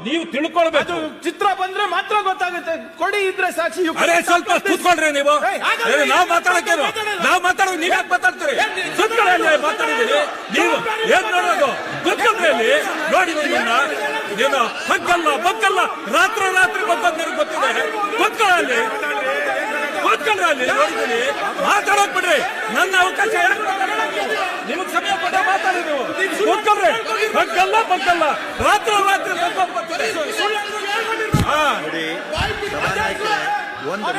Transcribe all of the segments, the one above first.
ನೀವು ತಿಳ್ಕೊಳ್ಬೇಕು. ಚಿತ್ರ ಬಂದ್ರೆ ಮಾತ್ರ ಗೊತ್ತಾಗುತ್ತೆ. ಕೊಡಿ ಇದ್ರೆ ಸಾಕ್ಷಿ. ಅರೆ ಸ್ವಲ್ಪ ಕೂತ್ಕೊಳ್ರಿ ನೀವು. ನಾವು ಮಾತಾಡಕ್ಕೆ ನಾವು ಮಾತಾಡೋದು ನೀವ್ ಯಾಕೆ ಮಾತಾಡ್ತೀರಿ? ಕೂತ್ಕೊಳ್ಳಿ, ಮಾತಾಡಿದೀರಿ ನೀವು ಏನ್ ನೋಡೋದು? ಕೂತ್ಕೊಳ್ರಿ ಅಲ್ಲಿ ನೋಡಿ. ನೀನು ಹಕ್ಕಲ್ಲ ಬಕ್ಕಲ್ಲ ರಾತ್ರಿ ಬಂದದ್ದು ನನಗೆ ಗೊತ್ತಿದೆ. ಕೂತ್ಕೊಳ್ಳಿ ಕೂತ್ಕೊಂಡ್ರಿ ನೋಡಿದ್ದೀನಿ. ಮಾತಾಡೋಕ್ ಬಿಡ್ರಿ, ನನ್ನ ಅವಕಾಶ ನಿಮಗ್ ಸಮಯ ಕೊಟ್ಟ ಮಾತಾಡಿ. ನೀವು ಕೂತ್ಕೊಳ್ರಿ. ಹಕ್ಕಲ್ಲ ಬಕ್ಕಲ್ಲ ರಾತ್ರಿ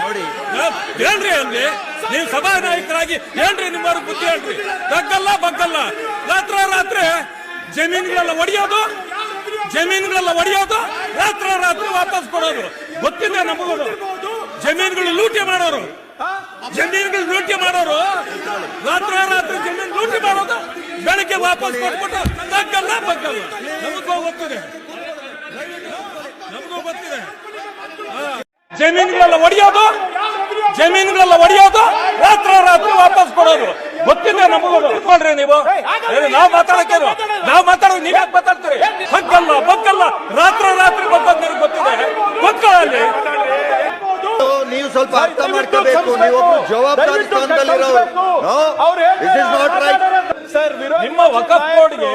ನೋಡಿ ಹೇಳ್ರಿ ಅಲ್ಲಿ ನೀವು ಸಭಾನಾಯಕರಾಗಿ ಹೇಳ್ರಿ, ನಿಮ್ಮವ್ರಿಗೆ ಬುದ್ಧಿ ಹೇಳ್ರಿ. ಹಕ್ಕಲ್ಲ ಬಕ್ಕಲ್ಲ ರಾತ್ರಿ ಜಮೀನುಗಳೆಲ್ಲ ಒಡೆಯೋದು ರಾತ್ರಿ ವಾಪಸ್ ಕೊಡೋದು ಗೊತ್ತಿದೆ ನಮಗೂ. ಜಮೀನುಗಳು ಲೂಟಿ ಮಾಡೋರು ರಾತ್ರಿ ಜಮೀನು ಲೂಟಿ ಮಾಡೋದು, ಬೆಳಗ್ಗೆ ವಾಪಸ್ ಕೊಟ್ಬಿಟ್ಟು ಹಕ್ಕಲ್ಲ ಬಕ್ಕಲ್ಲ. ನಮಗೂ ಗೊತ್ತಿದೆ. ಜಮೀನುಗಳೆಲ್ಲ ಒಡೆಯೋದು ರಾತ್ರಿ ವಾಪಸ್ ಕೊಡೋದು ಗೊತ್ತಿದೆ ನಮಗೂ. ನೋಡ್ರಿ ನೀವು ನಾವು ಮಾತಾಡೋದು ನೀವ್ ಯಾಕೆ ಮಾತಾಡ್ತೀರಿ? ಹಕ್ಕಲ್ಲ ಬಕ್ಕಲ್ಲ ರಾತ್ರಿ ಬಂದದ್ದು ನನಗೆ ಗೊತ್ತಿದೆ. ಗೊತ್ತಲ್ಲಿ ನೀವು ಸ್ವಲ್ಪ ಅರ್ಥ ಮಾಡ್ಕೋಬೇಕು. ನೀವೊಬ್ರು ಜವಾಬ್ದಾರಿ ಸ್ಥಾನದಲ್ಲಿರೋರು. ನಿಮ್ಮ ವಕಫ್ ಬೋರ್ಡ್ಗೆ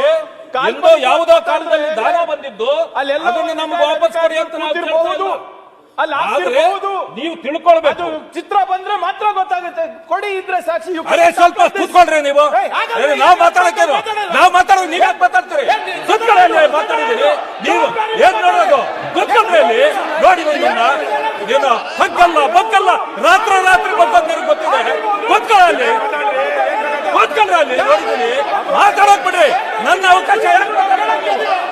ಎಂದೋ ಯಾವುದೋ ಕಾಲದಲ್ಲಿ ದಾನ ಬಂದಿದ್ದು ಅದನ್ನು ನಮ್ಗೆ ವಾಪಸ್ ಕೊಡಿ ಅಂತ ನಾವು ನೀವು ತಿಳ್ಕೊಳ್ಬೇಕು. ಚಿತ್ರ ಬಂದ್ರೆ ಮಾತ್ರ ಗೊತ್ತಾಗುತ್ತೆ. ಕೊಡಿ ಇದ್ರೆ ಸಾಕ್ಷಿ. ಅರೆ ಸ್ವಲ್ಪ ಕೂತ್ಕೊಳ್ರಿ ನೀವು. ನಾವು ಮಾತಾಡೋದು ನೀವ್ ಯಾಕೆ ಮಾತಾಡ್ತೀರಿ? ಕೂತ್ಕೊಳ್ಳಿ, ಮಾತಾಡಿದೀರಿ ನೀವು ಏನ್ ನೋಡೋದು? ಕೂತ್ಕೊಳ್ರಿ ಅಲ್ಲಿ ನೋಡಿ. ನೀನು ಹಕ್ಕಲ್ಲ ಬಕ್ಕಲ್ಲ ರಾತ್ರಿ ಬಂದದ್ದು ನನಗೆ ಗೊತ್ತಿದೆ. ಕೂತ್ಕೊಳ್ಳಿ ಅಲ್ಲಿ ನೋಡಿದ್ದೀನಿ. ಮಾತಾಡೋಕ್ ಬಿಡ್ರಿ, ನನ್ನ ಅವಕಾಶ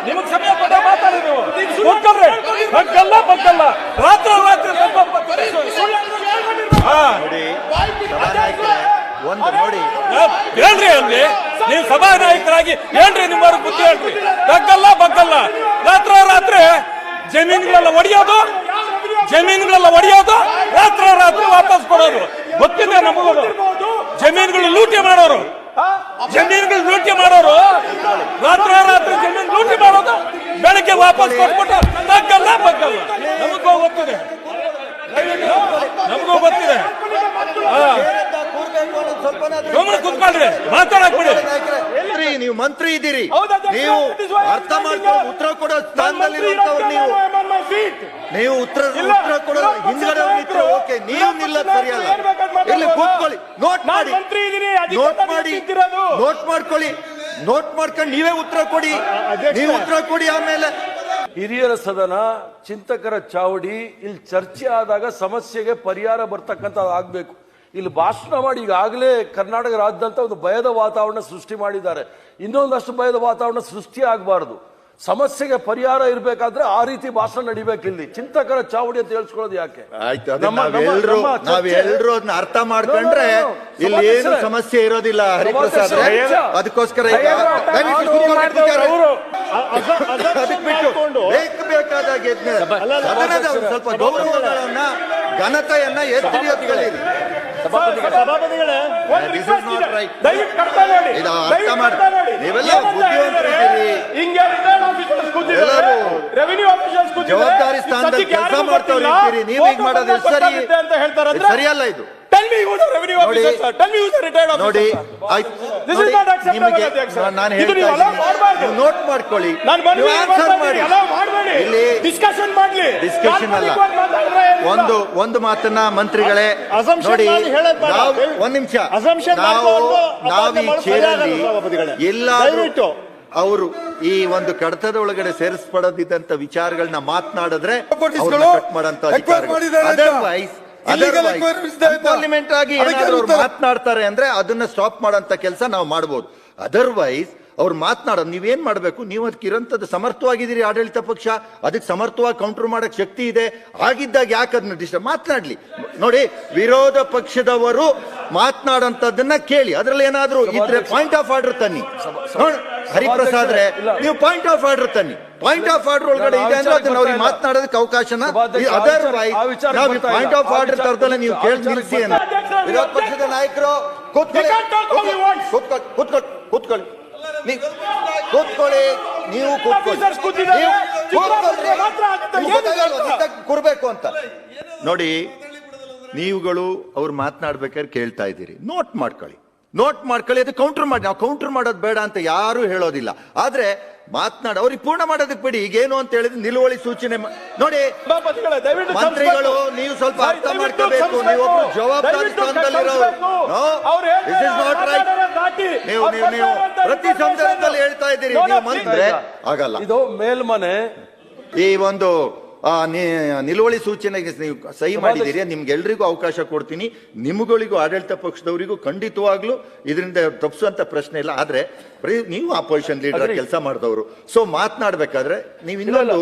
ನಿಮಗ್ ಸಮಯ ಕೊಟ್ಟ ಮಾತಾಡಿ. ನೀವು ಕೂತ್ಕೊಳ್ರಿ. ಹಕ್ಕಲ್ಲ ಬಕ್ಕಲ್ಲ ರಾತ್ರಿ ನೋಡಿ ಹೇಳ್ರಿ ಅಲ್ಲಿ ನೀವು ಸಭಾನಾಯಕರಾಗಿ ಹೇಳ್ರಿ, ನಿಮ್ಮವ್ರಿಗೆ ಬುದ್ಧಿ ಹೇಳ್ರಿ. ಹಕ್ಕಲ್ಲ ಬಕ್ಕಲ್ಲ ರಾತ್ರಿ ಜಮೀನುಗಳೆಲ್ಲ ಒಡೆಯೋದು ರಾತ್ರಿ ವಾಪಸ್ ಕೊಡೋದು ಗೊತ್ತಿದೆ ನಮಗೂ. ಜಮೀನುಗಳು ಲೂಟಿ ಮಾಡೋರು ರಾತ್ರಿ ಜಮೀನು ಲೂಟಿ ಮಾಡೋದು, ಬೆಳಗ್ಗೆ ವಾಪಸ್ ಕೊಟ್ಬಿಟ್ಟು ಹಕ್ಕಲ್ಲ ಬಕ್ಕಲ್ಲ. ನಮಗೂ ಗೊತ್ತಿದೆ. ಕೂತ್ಕೊಳ್ರಿ, ಮಾತಾಡಕ್ ಬಿಡಿ. ನೀವು ಮಂತ್ರಿ ಇದ್ದೀರಿ, ನೀವು ಅರ್ಥ ಮಾಡ್ಕೊಂಡು ಉತ್ತರ ಕೊಡೋ ಸ್ಥಾನದಲ್ಲಿರುವಂತವ್ರು. ನೀವು ಉತ್ತರ ಕೊಡೋ ಹಿಂದ್ಗಡೆ ನಿಂತ್ರೆ ಓಕೆ, ನೀವು ನಿಲ್ಲೋದು ಸರಿಯಲ್ಲ. ಇಲ್ಲಿ ಕೂತ್ಕೊಳ್ಳಿ, ನೋಟ್ ಮಾಡ್ಕೊಂಡು ನೀವೇ ಉತ್ತರ ಕೊಡಿ. ನೀವು ಉತ್ತರ ಕೊಡಿ. ಆಮೇಲೆ ಹಿರಿಯರ ಸದನ, ಚಿಂತಕರ ಚಾವಡಿ, ಇಲ್ಲಿ ಚರ್ಚೆ ಆದಾಗ ಸಮಸ್ಯೆಗೆ ಪರಿಹಾರ ಬರ್ತಕ್ಕಂಥ ಆಗ್ಬೇಕು. ಇಲ್ಲಿ ಭಾಷಣ ಮಾಡಿ ಈಗಾಗಲೇ ಕರ್ನಾಟಕ ರಾಜ್ಯದಂತ ಒಂದು ಭಯದ ವಾತಾವರಣ ಸೃಷ್ಟಿ ಮಾಡಿದ್ದಾರೆ. ಇನ್ನೊಂದಷ್ಟು ಭಯದ ವಾತಾವರಣ ಸೃಷ್ಟಿ ಆಗಬಾರದು. ಸಮಸ್ಯೆಗೆ ಪರಿಹಾರ ಇರ್ಬೇಕಾದ್ರೆ ಆ ರೀತಿ ಭಾಷಣ ನಡಿಬೇಕು. ಇಲ್ಲಿ ಚಿಂತಕರ ಚಾವಡಿ ಅಂತ ಹೇಳ್ಸ್ಕೊಳ್ಳೋದು ಯಾಕೆ? ನಾವೆಲ್ಲರೂ ಅದನ್ನ ಅರ್ಥ ಮಾಡ್ಕೊಂಡ್ರೆ ಇಲ್ಲಿ ಏನು ಸಮಸ್ಯೆ ಇರೋದಿಲ್ಲ. ಹರಿಪ್ರಸಾದ್, ಅದಕ್ಕೋಸ್ಕರ ಬೇಕಾದಾಗ ಸ್ವಲ್ಪ ಗೌರವಗಳನ್ನ ಘನತೆಯನ್ನ ಎತ್ತಿ ಹಿಡಿಯೋದ್ಗಳಿರಿ. ನೀವೆಲ್ಲ ಬುದ್ಧಿವಂತರಿದ್ದೀರಿ, ಎಲ್ಲರೂ ಜವಾಬ್ದಾರಿ ಸ್ಥಾನದಲ್ಲಿ ಕೆಲಸ ಮಾಡ್ತವ್ರು ಇದ್ದೀರಿ. ನೀವು ಈಗ ಮಾಡೋದು ಸರಿಯಲ್ಲ. ಇದು ನೋಡಿ, ನಾನು ಹೇಳ್ತಾ ನೋಟ್ ಮಾಡ್ಕೊಳ್ಳಿ, ಆನ್ಸರ್ ಮಾಡಿ. ಇಲ್ಲಿ ಡಿಸ್ಕಷನ್ ಅಲ್ಲ. ಒಂದು ಮಾತನ್ನ ಮಂತ್ರಿಗಳೇ ನೋಡಿ, ಒಂದ್ ನಿಮಿಷ, ನಾವು ಈ ಚೇರಲ್ಲಿ ಎಲ್ಲಾದ್ರೂ ಅವರು ಈ ಒಂದು ಕಡತದ ಒಳಗಡೆ ಸೇರಿಸಪಡದಿದ್ದಂತ ವಿಚಾರಗಳನ್ನ ಮಾತನಾಡಿದ್ರೆ ಕಟ್ ಮಾಡಂತ ಪಾರ್ಲಿಮೆಂಟ್ ಆಗಿ ಏನಾದ್ರು ಮಾತನಾಡ್ತಾರೆ ಅಂದ್ರೆ ಅದನ್ನ ಸ್ಟಾಪ್ ಮಾಡಂತ ಕೆಲಸ ನಾವು ಮಾಡಬಹುದು. ಅದರ್ವೈಸ್ ಅವ್ರು ಮಾತನಾಡೋದು ನೀವೇನ್ ಮಾಡ್ಬೇಕು? ನೀವು ಅದಕ್ಕೆ ಇರೋಂಥದ್ದು ಸಮರ್ಥವಾಗಿದ್ದೀರಿ, ಆಡಳಿತ ಪಕ್ಷ ಅದಕ್ಕೆ ಸಮರ್ಥವಾಗಿ ಕೌಂಟರ್ ಮಾಡಕ್ ಶಕ್ತಿ ಇದೆ. ಆಗಿದ್ದಾಗ ಯಾಕೆ ಅದನ್ನ ಡಿಸ್ಟರ್ಬ್? ಮಾತನಾಡ್ಲಿ. ನೋಡಿ, ವಿರೋಧ ಪಕ್ಷದವರು ಮಾತನಾಡಂತದನ್ನ ಕೇಳಿ, ಅದ್ರಲ್ಲಿ ಏನಾದ್ರು ಇದ್ರೆ ಪಾಯಿಂಟ್ ಆಫ್ ಆರ್ಡರ್ ತನ್ನಿ. ಹರಿಪ್ರಸಾದ್ರೆ, ನೀವು ಪಾಯಿಂಟ್ ಆಫ್ ಆರ್ಡರ್ ತನ್ನಿ. ಪಾಯಿಂಟ್ ಆಫ್ ಆರ್ಡರ್ ಒಳಗಡೆ ಇದೆ ಅಂದ್ರೆ ಅದನ್ನ ಅವ್ರಿಗೆ ಮಾತನಾಡೋದಕ್ಕೆ ಅವಕಾಶನ. ಅದರ್ವೈಸ್ ನಾವು ಪಾಯಿಂಟ್ ಆಫ್ ಆರ್ಡರ್ ತರದಲ್ಲ ನೀವು ಕೇಳಿ ನಿಲ್ಲಿಸಿ ಅಂತ ವಿರೋಧ ಪಕ್ಷದ ನಾಯಕರು ಕೂತ್ಕೊಳ್ಳಿ. ಕೂತ್ಕೊಳ್ಳಿ, ನೀವು Officers ಕೂತಿದ್ದಾರೆ. ಸಿದ್ದರಾಮಯ್ಯ ಮಾತ್ರ ಆಗುತ್ತೆ. ಏನು ಕೂರ್ಬೇಕು ಅಂತ ನೋಡಿ. ನೀವುಗಳು ಅವ್ರು ಮಾತನಾಡ್ಬೇಕಾದ್ರೆ ಕೇಳ್ತಾ ಇದ್ದೀರಿ, ನೋಟ್ ಮಾಡ್ಕೊಳ್ಳಿ, ಅದು ಕೌಂಟರ್ ಮಾಡಿ. ನಾವು ಕೌಂಟರ್ ಮಾಡೋದು ಬೇಡ ಅಂತ ಯಾರು ಹೇಳೋದಿಲ್ಲ, ಆದ್ರೆ ಅವ್ರಿಗೆ ಪೂರ್ಣ ಮಾಡೋದಕ್ಕೆ ಬಿಡಿ. ಈಗೇನು ಅಂತ ಹೇಳಿದ್ರೆ ನಿಲುವಳಿ ಸೂಚನೆ ನೋಡಿ. ಸಭಾಪತಿಗಳೇ, ದಯವಿಟ್ಟು ಮಂತ್ರಿಗಳು ನೀವು ಸ್ವಲ್ಪ ಅರ್ಥ ಮಾಡ್ಕೋಬೇಕು. ನೀವೊಬ್ರು ಜವಾಬ್ದಾರಿ ಸ್ಥಾನದಲ್ಲಿರೋರು. This is not right. ನೀವು ಪ್ರತಿ ಸಂದರ್ಭದಲ್ಲಿ ಹೇಳ್ತಾ ಇದ್ದೀರಿ ನೀವು ಮಂತ್ರಿ ಆಗಲ್ಲ. ಇದು ಮೇಲ್ಮನೆ ಈ ಒಂದು ನಿಲುವಳಿ ಸೂಚನೆಗೆ ನೀವು ಸಹಿ ಮಾಡಿದ್ದೀರಿ, ನಿಮ್ಗೆಲ್ರಿಗೂ ಅವಕಾಶ ಕೊಡ್ತೀನಿ. ನಿಮ್ಗಳಿಗೂ ಆಡಳಿತ ಪಕ್ಷದವರಿಗೂ ಖಂಡಿತವಾಗ್ಲೂ ಇದರಿಂದ ತಪ್ಪಿಸುವಂತ ಪ್ರಶ್ನೆ ಇಲ್ಲ. ಆದ್ರೆ ನೀವು ಅಪೋಸಿಷನ್ ಲೀಡರ್ ಕೆಲಸ ಮಾಡಿದವರು, ಸೊ ಮಾತನಾಡ್ಬೇಕಾದ್ರೆ ನೀವು ಇನ್ನೊಂದು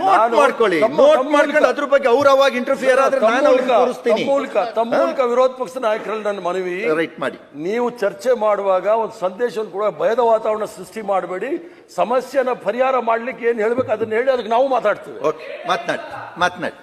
ನೋಟ್ ಮಾಡ್ಕೊಳ್ಳಿ. ನೋಟ್ ಮಾಡ್ಕೊಂಡು ಅದ್ರ ಬಗ್ಗೆ ಅವ್ರು ಅವಾಗ ಇಂಟರ್ಫಿಯರ್ ಆದ್ರೆ ನಾನು ಅವ್ರಿಗೆ ತೋರಿಸ್ತೀನಿ. ತಮ್ಮ ಮೂಲಕ ವಿರೋಧ ಪಕ್ಷದ ನಾಯಕರಲ್ಲಿ ನನ್ನ ಮನವಿ, ರೈಟ್ ಮಾಡಿ. ನೀವು ಚರ್ಚೆ ಮಾಡುವಾಗ ಒಂದು ಸಂದೇಶವನ್ನು ಕೂಡ ಭಯದ ವಾತಾವರಣ ಸೃಷ್ಟಿ ಮಾಡಬೇಡಿ. ಸಮಸ್ಯೆನ ಪರಿಹಾರ ಮಾಡ್ಲಿಕ್ಕೆ ಏನ್ ಹೇಳ್ಬೇಕು ಅದನ್ನ ಹೇಳಿ, ಅದಕ್ಕೆ ನಾವು ಮಾತಾಡ್ತೀವಿ. ಓಕೆ, ಮಾತನಾಡಿ.